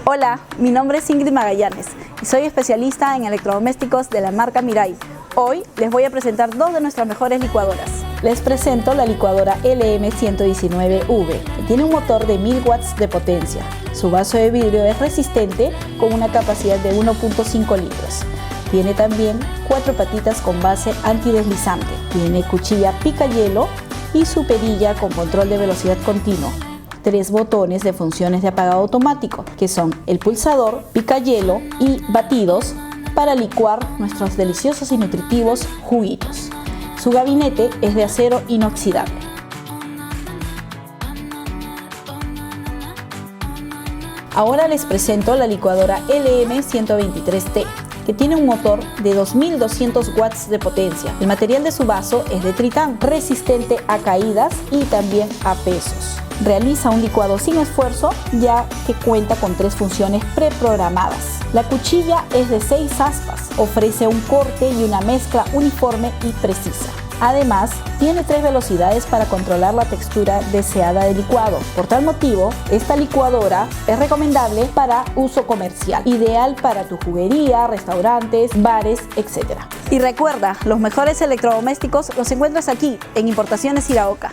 Hola, mi nombre es Ingrid Magallanes y soy especialista en electrodomésticos de la marca Mirai. Hoy les voy a presentar dos de nuestras mejores licuadoras. Les presento la licuadora LM119V, que tiene un motor de 1000 watts de potencia. Su vaso de vidrio es resistente con una capacidad de 1.5 litros. Tiene también 4 patitas con base antideslizante. Tiene cuchilla pica hielo y su perilla con control de velocidad continuo. 3 botones de funciones de apagado automático, que son el pulsador, pica hielo y batidos para licuar nuestros deliciosos y nutritivos juguitos. Su gabinete es de acero inoxidable. Ahora les presento la licuadora LM123T, que tiene un motor de 2200 watts de potencia. El material de su vaso es de tritán, resistente a caídas y también a pesos. Realiza un licuado sin esfuerzo, ya que cuenta con 3 funciones preprogramadas. La cuchilla es de 6 aspas, ofrece un corte y una mezcla uniforme y precisa. Además, tiene 3 velocidades para controlar la textura deseada del licuado. Por tal motivo, esta licuadora es recomendable para uso comercial, ideal para tu juguería, restaurantes, bares, etc. Y recuerda, los mejores electrodomésticos los encuentras aquí, en Importaciones Iraoka.